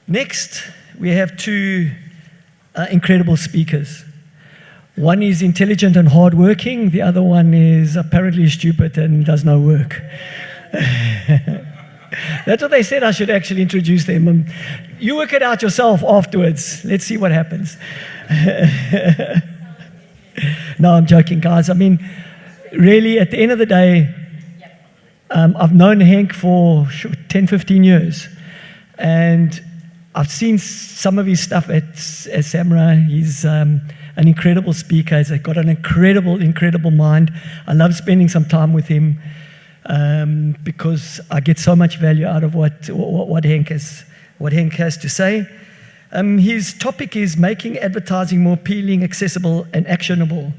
Next, we have two incredible speakers. One is intelligent and hardworking. The other one is apparently stupid and does no work. That's what they said. I should actually introduce them. You work it out yourself afterwards. Let's see what happens. No, I'm joking, guys. I mean, really, at the end of the day, I've known Henk for 10, 15 years. And I've seen some of his stuff at Samurai. He's an incredible speaker. He's got an incredible mind. I love spending some time with him because I get so much value out of what Henk has to say. His topic is making advertising more appealing, accessible, and actionable.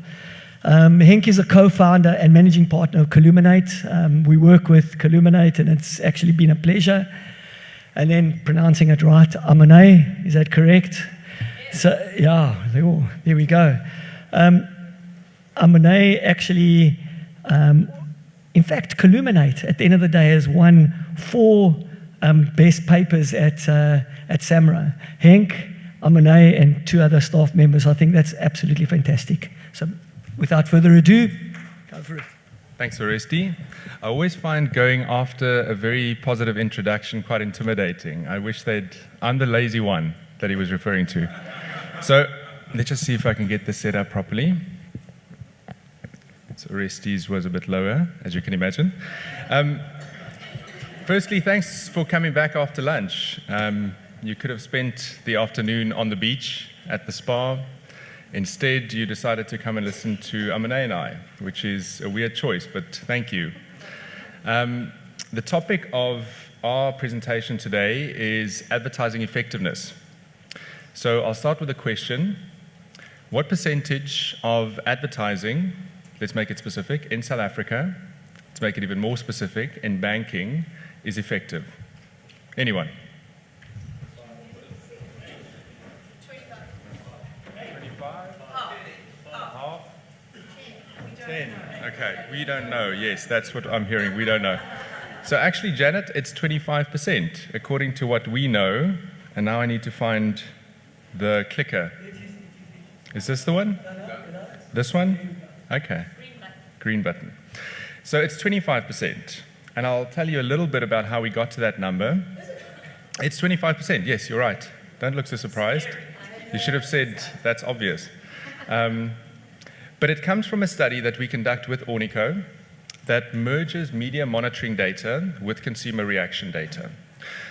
Henk is a co-founder and managing partner of Columinate. We work with Columinate, and it's actually been a pleasure. And then pronouncing it right, Amon, is that correct? Yes. So, yeah, there we go. Amon actually, in fact, Columinate, at the end of the day, has won 4 best papers at Samurai. Henk, Amon, and 2 other staff members. I think that's absolutely fantastic. So without further ado, go for it. Thanks, Oresti. I always find going after a very positive introduction quite intimidating. I wish I'm the lazy one that he was referring to. So let's just see if I can get this set up properly. So Oresti's was a bit lower, as you can imagine. Firstly, thanks for coming back after lunch. You could have spent the afternoon on the beach, at the spa. Instead, you decided to come and listen to Amon and I, which is a weird choice, but thank you. The topic of our presentation today is advertising effectiveness. So I'll start with a question. What percentage of advertising, let's make it specific, in South Africa, to make it even more specific, in banking, is effective? Anyone? 10. Okay, we don't know. Yes, that's what I'm hearing. We don't know. So actually, Janet, it's 25%, according to what we know. And now I need to find the clicker. Is this the one? This one? Okay. Green button. So it's 25%. And I'll tell you a little bit about how we got to that number. It's 25%. Yes, you're right. Don't look so surprised. You should have said that's obvious. But it comes from a study that we conduct with Ornico that merges media monitoring data with consumer reaction data.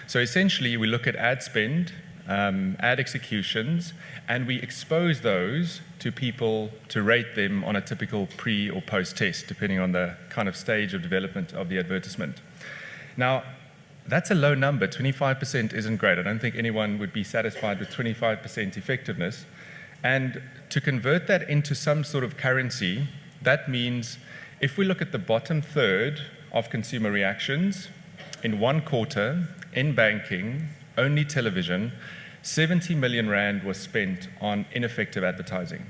So essentially, we look at ad spend, ad executions, and we expose those to people to rate them on a typical pre or post test, depending on the kind of stage of development of the advertisement. Now, that's a low number. 25% isn't great. I don't think anyone would be satisfied with 25% effectiveness. And to convert that into some sort of currency, that means if we look at the bottom third of consumer reactions, in 1 quarter, in banking, only television, 70 million rand was spent on ineffective advertising.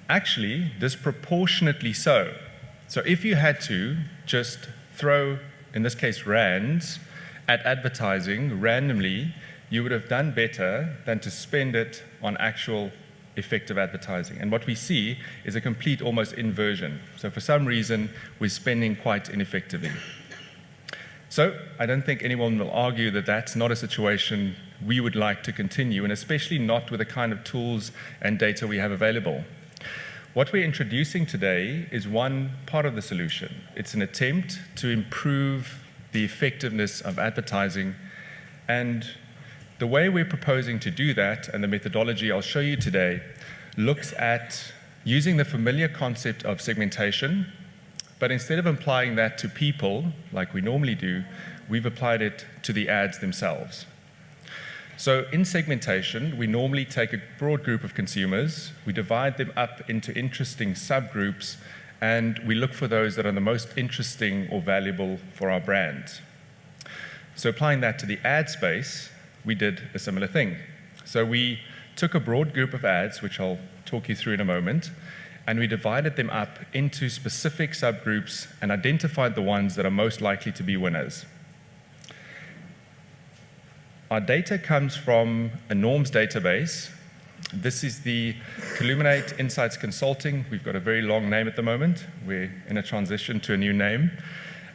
Actually, disproportionately so. So if you had to just throw, in this case, rands at advertising randomly, you would have done better than to spend it on actual effective advertising. And what we see is a complete almost inversion. So for some reason, we're spending quite ineffectively. So I don't think anyone will argue that that's not a situation we would like to continue, and especially not with the kind of tools and data we have available. What we're introducing today is one part of the solution. It's an attempt to improve the effectiveness of advertising, and the way we're proposing to do that, and the methodology I'll show you today, looks at using the familiar concept of segmentation, but instead of applying that to people, like we normally do, we've applied it to the ads themselves. So in segmentation, we normally take a broad group of consumers, we divide them up into interesting subgroups, and we look for those that are the most interesting or valuable for our brand. So applying that to the ad space, we did a similar thing. So we took a broad group of ads, which I'll talk you through in a moment, and we divided them up into specific subgroups and identified the ones that are most likely to be winners. Our data comes from a norms database. This is the Illuminate Insights Consulting. We've got a very long name at the moment. We're in a transition to a new name.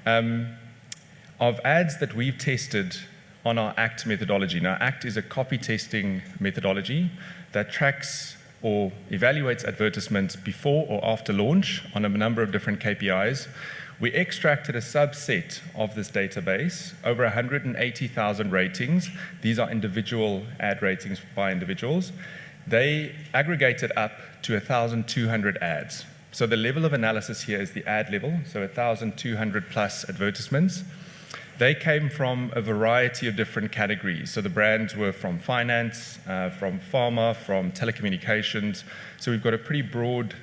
Of ads that we've tested on our ACT methodology. Now, ACT is a copy testing methodology that tracks or evaluates advertisements before or after launch on a number of different KPIs. We extracted a subset of this database, over 180,000 ratings. These are individual ad ratings by individuals. They aggregated up to 1,200 ads. So the level of analysis here is the ad level, so 1,200 plus advertisements. They came from a variety of different categories. So the brands were from finance, from pharma, from telecommunications. So we've got a pretty broad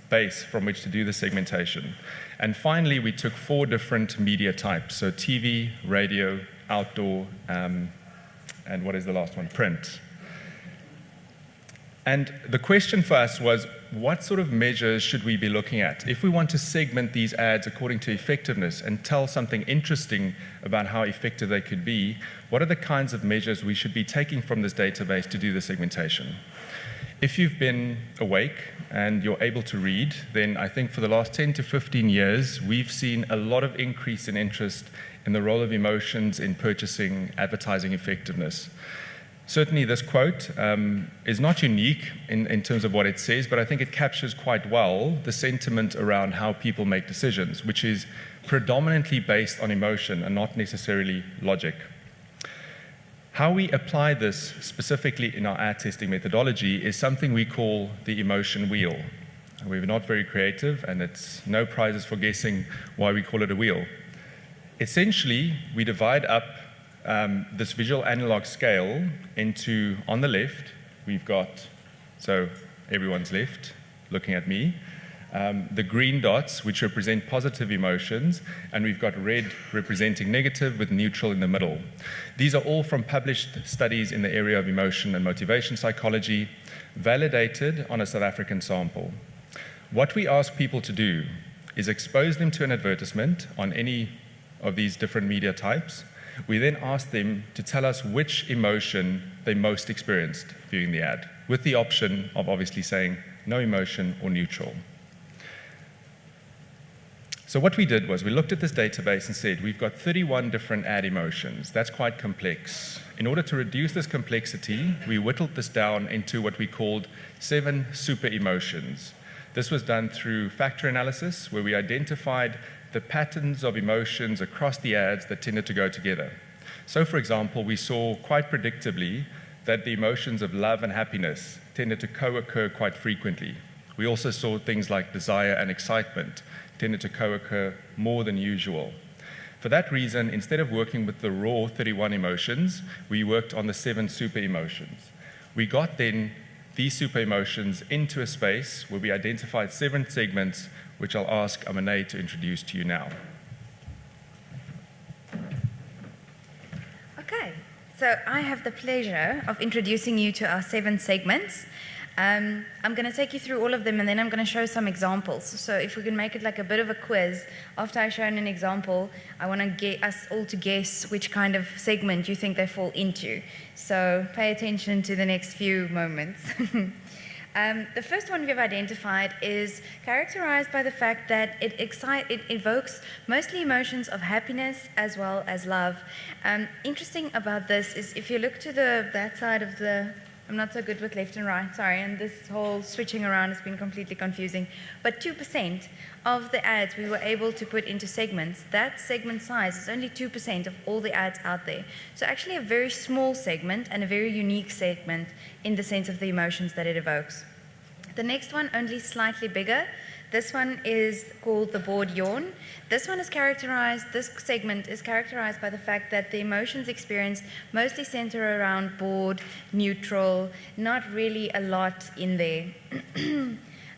base from which to do the segmentation. And finally, we took 4 different media types. So TV, radio, outdoor, and what is the last one? Print. And the question for us was, what sort of measures should we be looking at? If we want to segment these ads according to effectiveness and tell something interesting about how effective they could be, what are the kinds of measures we should be taking from this database to do the segmentation? If you've been awake and you're able to read, then I think for the last 10 to 15 years, we've seen a lot of increase in interest in the role of emotions in purchasing advertising effectiveness. Certainly this quote is not unique in terms of what it says, but I think it captures quite well the sentiment around how people make decisions, which is predominantly based on emotion and not necessarily logic. How we apply this specifically in our ad testing methodology is something we call the emotion wheel. We're not very creative, and it's no prizes for guessing why we call it a wheel. Essentially, we divide up this visual analog scale into, on the left, we've got, so everyone's left, looking at me, the green dots, which represent positive emotions, and we've got red representing negative with neutral in the middle. These are all from published studies in the area of emotion and motivation psychology, validated on a South African sample. What we ask people to do is expose them to an advertisement on any of these different media types. We then ask them to tell us which emotion they most experienced viewing the ad, with the option of obviously saying no emotion or neutral. So what we did was we looked at this database and said, we've got 31 different ad emotions. That's quite complex. In order to reduce this complexity, we whittled this down into what we called 7 super emotions. This was done through factor analysis, where we identified the patterns of emotions across the ads that tended to go together. So, for example, we saw quite predictably that the emotions of love and happiness tended to co-occur quite frequently. We also saw things like desire and excitement tended to co-occur more than usual. For that reason, instead of working with the raw 31 emotions, we worked on the 7 super emotions. We got then these super emotions into a space where we identified 7 segments, which I'll ask Amon to introduce to you now. Okay, so I have the pleasure of introducing you to our 7 segments. I'm going to take you through all of them, and then I'm going to show some examples. So if we can make it like a bit of a quiz, after I've shown an example, I want to get us all to guess which kind of segment you think they fall into. So pay attention to the next few moments. The first one we've identified is characterized by the fact that it evokes mostly emotions of happiness as well as love. Interesting about this is if you look to that side of the, I'm not so good with left and right, sorry, and this whole switching around has been completely confusing, but 2% of the ads we were able to put into segments, that segment size is only 2% of all the ads out there. So actually a very small segment and a very unique segment in the sense of the emotions that it evokes. The next one, only slightly bigger. This one is called the bored yawn. This segment is characterized by the fact that the emotions experienced mostly center around bored, neutral, not really a lot in there.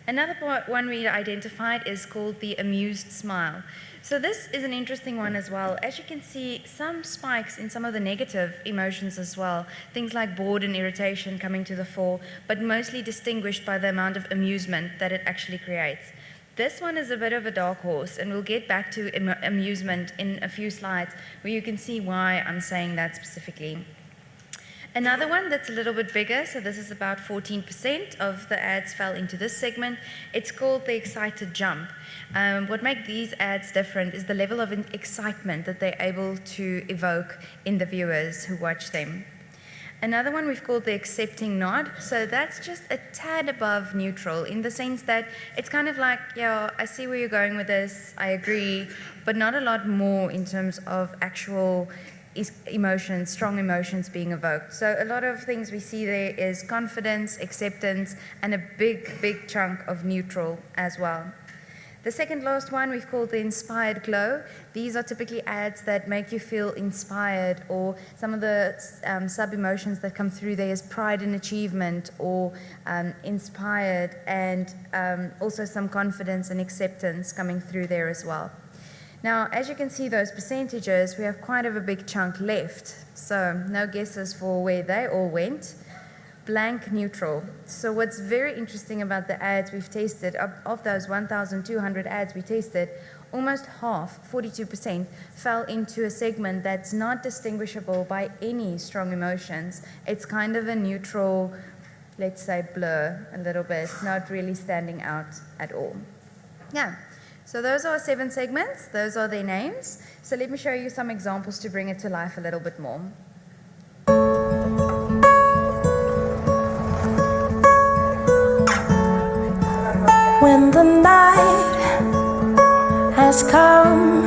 Another one we identified is called the amused smile. So this is an interesting one as well. As you can see, some spikes in some of the negative emotions as well. Things like bored and irritation coming to the fore, but mostly distinguished by the amount of amusement that it actually creates. This one is a bit of a dark horse, and we'll get back to amusement in a few slides where you can see why I'm saying that specifically. Another one that's a little bit bigger, so this is about 14% of the ads fell into this segment. It's called the excited jump. What makes these ads different is the level of excitement that they're able to evoke in the viewers who watch them. Another one we've called the accepting nod. So that's just a tad above neutral in the sense that it's kind of like, yeah, I see where you're going with this, I agree, but not a lot more in terms of actual emotions, strong emotions being evoked. So a lot of things we see there is confidence, acceptance, and a big chunk of neutral as well. The second last one we've called the inspired glow. These are typically ads that make you feel inspired, or some of the sub-emotions that come through there is pride in achievement or inspired, and also some confidence and acceptance coming through there as well. Now, as you can see those percentages, we have quite a big chunk left. So no guesses for where they all went. Blank neutral. So what's very interesting about the ads we've tested, of those 1,200 ads we tested, almost half, 42%, fell into a segment that's not distinguishable by any strong emotions. It's kind of a neutral, let's say blur a little bit, not really standing out at all. Yeah, so those are 7 segments, those are their names. So let me show you some examples to bring it to life a little bit more. When the night has come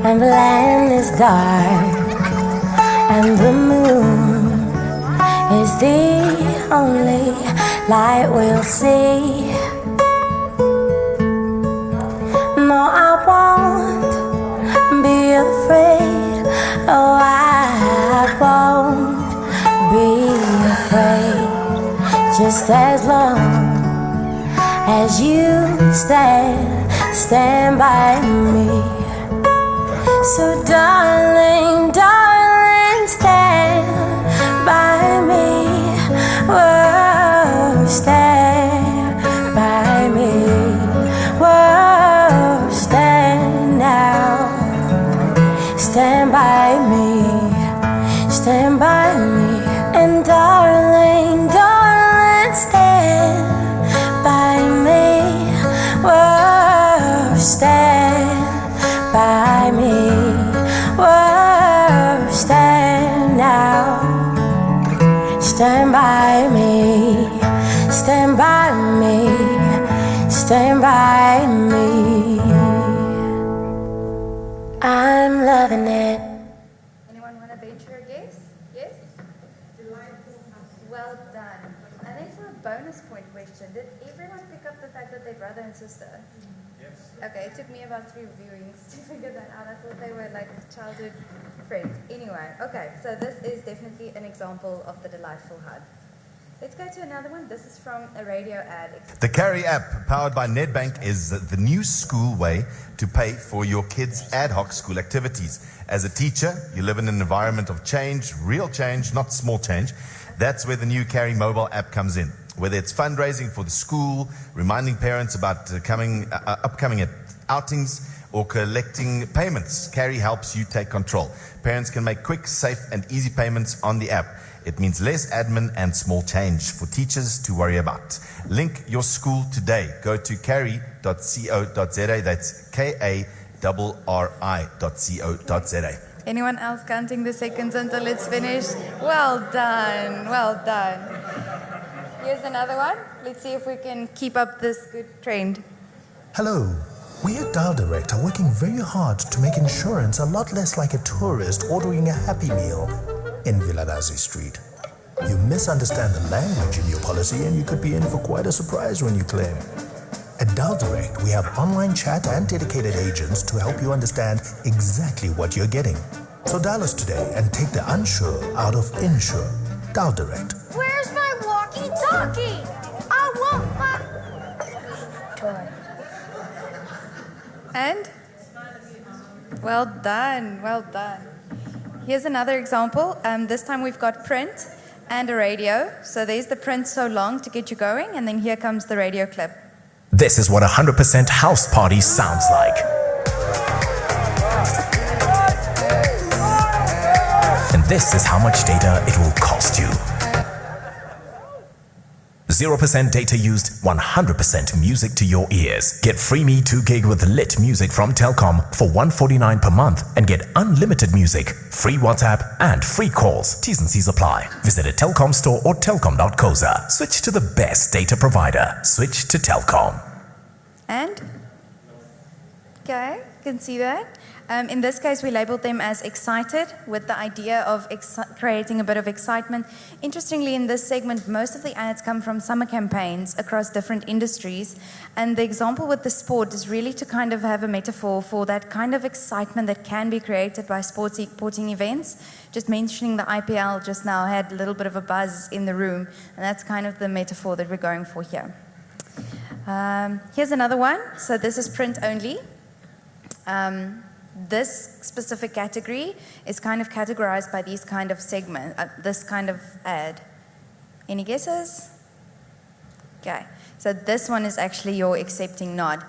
and the land is dark and the moon is the only light we'll see. No, I won't be afraid. Oh, I won't be afraid. Just as long as you stand by me. So darling, darling, stand by me. Whoa, stand by me. Whoa, stand now. Stand by me. Stand by me. And darling, darling, stand by me. Whoa, stand by me. Whoa, stand now. Stand by me. Stand by me. Stand by me. I'm loving it. Anyone want to venture a guess? Yes? Well done. And then for a bonus point question, did everyone pick up the fact that they're brother and sister? Yes. Okay, it took me about 3 viewings to figure that out. I thought they were like childhood friends. Anyway, okay, so this is definitely an example of the delightful HUD. Let's go to another one. This is from a radio ad. The Carry app, powered by Nedbank, is the new school way to pay for your kids' ad hoc school activities. As a teacher, you live in an environment of change, real change, not small change. That's where the new Carry mobile app comes in. Whether it's fundraising for the school, reminding parents about upcoming outings, or collecting payments, Carry helps you take control. Parents can make quick, safe, and easy payments on the app. It means less admin and small change for teachers to worry about. Link your school today. Go to carry.co.za. That's KARRI.co.za. Anyone else counting the seconds until it's finished? Well done, well done. Here's another one. Let's see if we can keep up this good trend. Hello. We at Dial Direct are working very hard to make insurance a lot less like a tourist ordering a Happy Meal in Viladazi Street. You misunderstand the language in your policy and you could be in for quite a surprise when you claim. At Dial Direct, we have online chat and dedicated agents to help you understand exactly what you're getting. So dial us today and take the unsure out of insure. Dial Direct. Where's my walkie-talkie? I want my toy. And? Well done, well done. Here's another example. This time we've got print. and a radio. So there's the print so long to get you going, and then here comes the radio clip. This is what 100% house party sounds like. And this is how much data it will cost you. 0% data used, 100% music to your ears. Get free Me 2 gig with lit music from Telkom for $149 per month and get unlimited music, free WhatsApp and free calls. T's and C's apply. Visit a Telkom store or telkom.coza. Switch to the best data provider. Switch to Telkom. And? Okay, you can see that. In this case, we labeled them as excited with the idea of creating a bit of excitement. Interestingly, in this segment, most of the ads come from summer campaigns across different industries. And the example with the sport is really to kind of have a metaphor for that kind of excitement that can be created by sporting events. Just mentioning the IPL just now had a little bit of a buzz in the room. And that's kind of the metaphor that we're going for here. Here's another one. So this is print only. This specific category is kind of categorized by these kind of segment, this kind of ad. Any guesses? Okay, so this one is actually your accepting nod.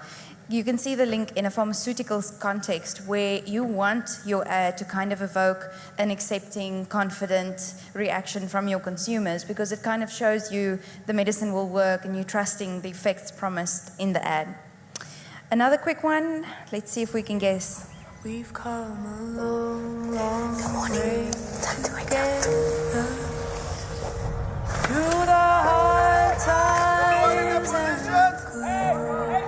You can see the link in a pharmaceuticals context where you want your ad to kind of evoke an accepting, confident reaction from your consumers because it kind of shows you the medicine will work and you're trusting the effects promised in the ad. Another quick one, let's see if we can guess. We've come a long, long way together through the hard times and the good.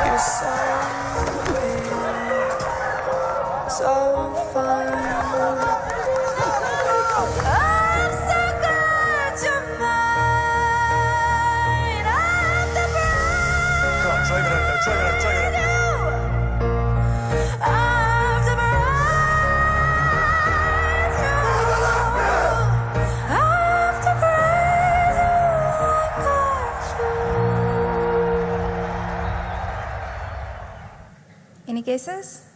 You're so real, so fun. I'm so glad you're mine. I'm the bride. Come on, drive it up. Any guesses?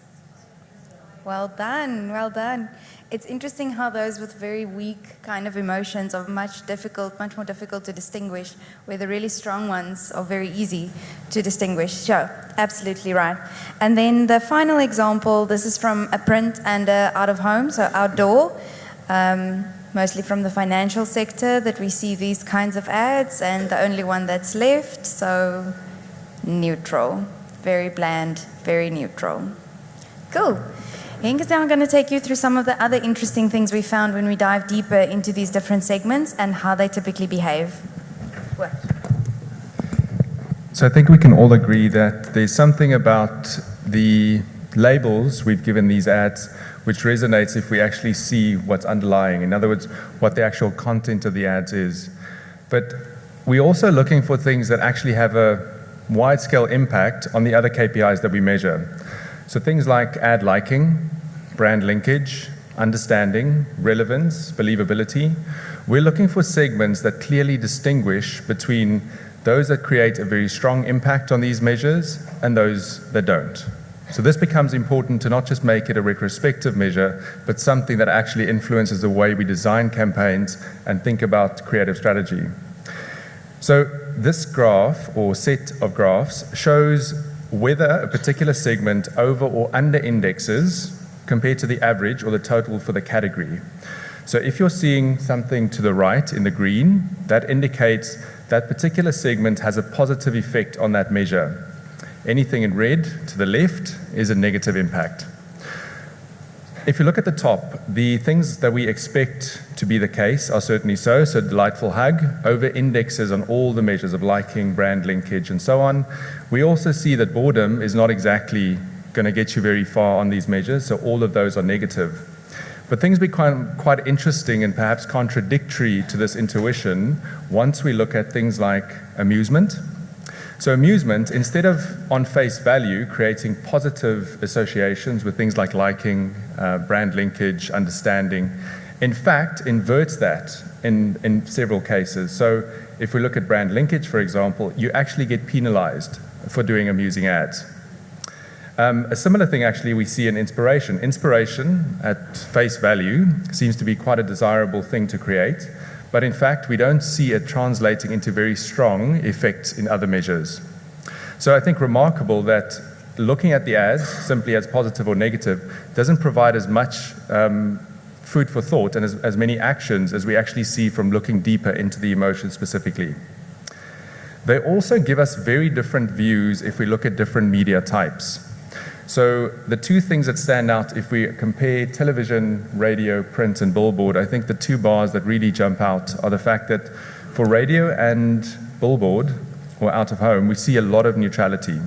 Well done, well done. It's interesting how those with very weak kind of emotions are much more difficult to distinguish, where the really strong ones are very easy to distinguish. So, absolutely right. And then the final example, this is from a print and a out of home, so outdoor, mostly from the financial sector that we see these kinds of ads, and the only one that's left, so neutral. Very bland, very neutral. Cool. Henk is now going to take you through some of the other interesting things we found when we dive deeper into these different segments and how they typically behave. What? So I think we can all agree that there's something about the labels we've given these ads which resonates if we actually see what's underlying. In other words, what the actual content of the ads is. But we're also looking for things that actually have a wide-scale impact on the other KPIs that we measure. So things like ad liking, brand linkage, understanding, relevance, believability. We're looking for segments that clearly distinguish between those that create a very strong impact on these measures and those that don't. So this becomes important to not just make it a retrospective measure, but something that actually influences the way we design campaigns and think about creative strategy. So this graph or set of graphs shows whether a particular segment over or under indexes compared to the average or the total for the category. So if you're seeing something to the right in the green, that indicates that particular segment has a positive effect on that measure. Anything in red to the left is a negative impact. If you look at the top, the things that we expect to be the case are certainly so. So delightful hug over indexes on all the measures of liking, brand linkage, and so on. We also see that boredom is not exactly going to get you very far on these measures, so all of those are negative. But things become quite interesting and perhaps contradictory to this intuition once we look at things like amusement. So amusement, instead of on face value creating positive associations with things like liking, brand linkage, understanding, in fact inverts that in several cases. So if we look at brand linkage, for example, you actually get penalized for doing amusing ads. A similar thing actually we see in inspiration. Inspiration at face value seems to be quite a desirable thing to create, but in fact we don't see it translating into very strong effects in other measures. So I think remarkable that looking at the ads simply as positive or negative doesn't provide as much food for thought and as many actions as we actually see from looking deeper into the emotion specifically. They also give us very different views if we look at different media types. So the two things that stand out if we compare television, radio, print, and billboard, I think the two bars that really jump out are the fact that for radio and billboard, or out of home, we see a lot of neutrality.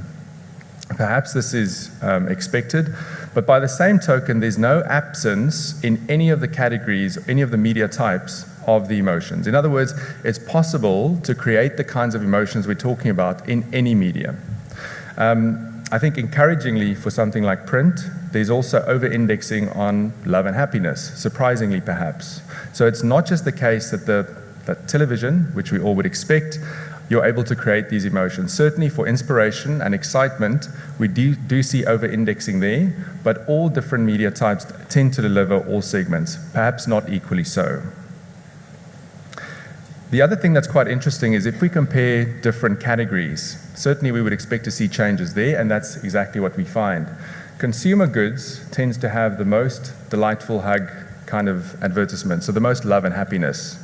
Perhaps this is expected, but by the same token, there's no absence in any of the categories, any of the media types of the emotions. In other words, it's possible to create the kinds of emotions we're talking about in any medium. I think encouragingly for something like print, there's also over-indexing on love and happiness, surprisingly perhaps. So it's not just the case that that television, which we all would expect, you're able to create these emotions. Certainly for inspiration and excitement, we do see over-indexing there, but all different media types tend to deliver all segments, perhaps not equally so. The other thing that's quite interesting is if we compare different categories, certainly we would expect to see changes there, and that's exactly what we find. Consumer goods tends to have the most delightful hug kind of advertisement, so the most love and happiness.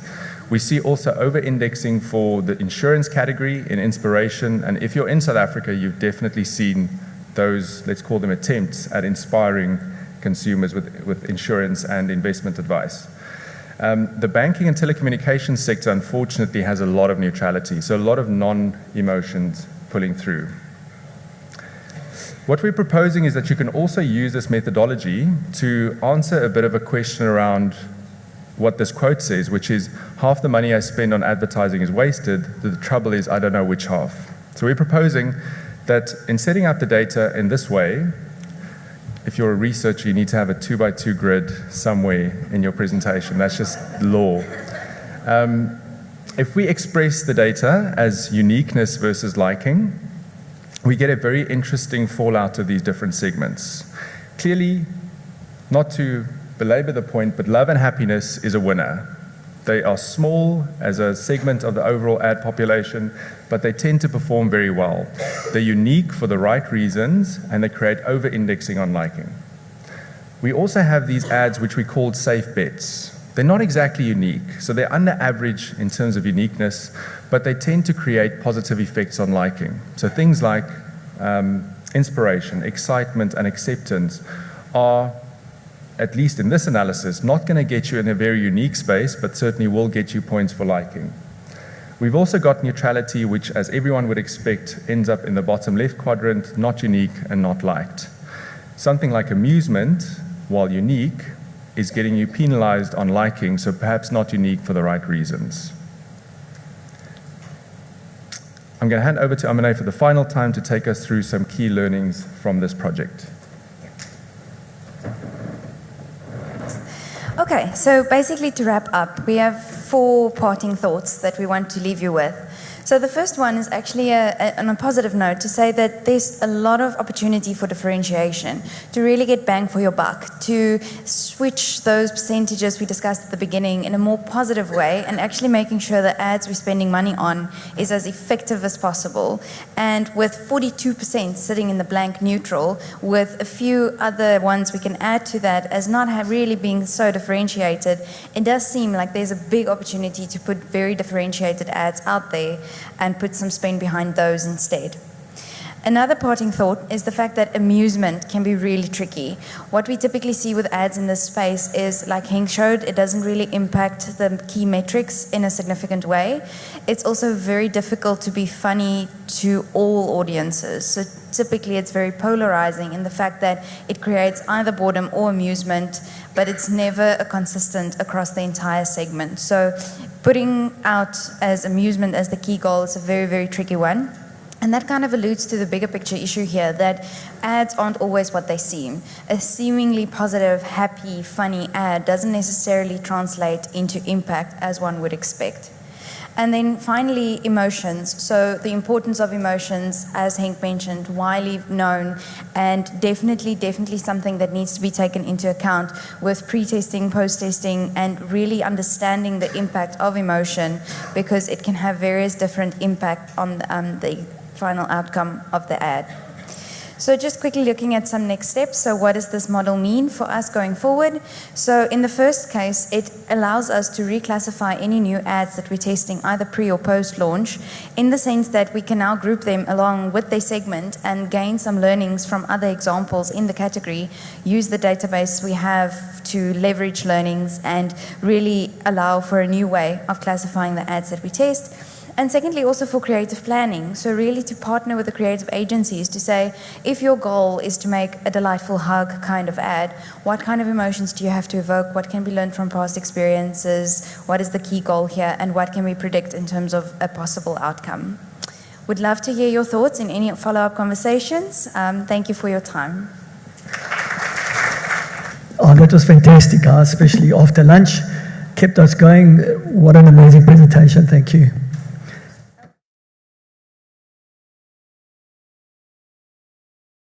We see also over-indexing for the insurance category in inspiration, and if you're in South Africa, you've definitely seen those, let's call them attempts at inspiring consumers with insurance and investment advice. The banking and telecommunications sector, unfortunately, has a lot of neutrality, so a lot of non-emotions pulling through. What we're proposing is that you can also use this methodology to answer a bit of a question around what this quote says, which is, half the money I spend on advertising is wasted, the trouble is I don't know which half. So we're proposing that in setting out the data in this way, if you're a researcher, you need to have a 2x2 grid somewhere in your presentation. That's just law. If we express the data as uniqueness versus liking, we get a very interesting fallout of these different segments. Clearly, not to belabor the point, but love and happiness is a winner. They are small as a segment of the overall ad population, but they tend to perform very well. They're unique for the right reasons, and they create over-indexing on liking. We also have these ads which we called safe bets. They're not exactly unique, so they're under average in terms of uniqueness, but they tend to create positive effects on liking. So things like inspiration, excitement, and acceptance are, at least in this analysis, not going to get you in a very unique space, but certainly will get you points for liking. We've also got neutrality, which, as everyone would expect, ends up in the bottom left quadrant, not unique and not liked. Something like amusement, while unique, is getting you penalized on liking, so perhaps not unique for the right reasons. I'm going to hand over to Amon for the final time to take us through some key learnings from this project. Okay, so basically to wrap up, we have 4 parting thoughts that we want to leave you with. So the first one is actually on a positive note to say that there's a lot of opportunity for differentiation, to really get bang for your buck, to switch those percentages we discussed at the beginning in a more positive way and actually making sure the ads we're spending money on is as effective as possible. And with 42% sitting in the blank neutral, with a few other ones we can add to that as not really being so differentiated, it does seem like there's a big opportunity to put very differentiated ads out there and put some spend behind those instead. Another parting thought is the fact that amusement can be really tricky. What we typically see with ads in this space is, like Henk showed, it doesn't really impact the key metrics in a significant way. It's also very difficult to be funny to all audiences. So typically it's very polarizing in the fact that it creates either boredom or amusement, but it's never a consistent across the entire segment. So putting out as amusement as the key goal is a very, very tricky one. And that kind of alludes to the bigger picture issue here, that ads aren't always what they seem. A seemingly positive, happy, funny ad doesn't necessarily translate into impact as one would expect. And then finally, emotions. So the importance of emotions, as Henk mentioned, widely known, and definitely something that needs to be taken into account with pre-testing, post-testing, and really understanding the impact of emotion, because it can have various different impact on the final outcome of the ad. So just quickly looking at some next steps. So what does this model mean for us going forward? So in the first case, it allows us to reclassify any new ads that we're testing, either pre or post-launch, in the sense that we can now group them along with their segment and gain some learnings from other examples in the category, use the database we have to leverage learnings and really allow for a new way of classifying the ads that we test. And secondly, also for creative planning. So really to partner with the creative agencies to say, if your goal is to make a delightful hug kind of ad, what kind of emotions do you have to evoke? What can be learned from past experiences? What is the key goal here? And what can we predict in terms of a possible outcome? Would love to hear your thoughts in any follow-up conversations. Thank you for your time. Oh, that was fantastic, guys, especially after lunch. Kept us going. What an amazing presentation. Thank you.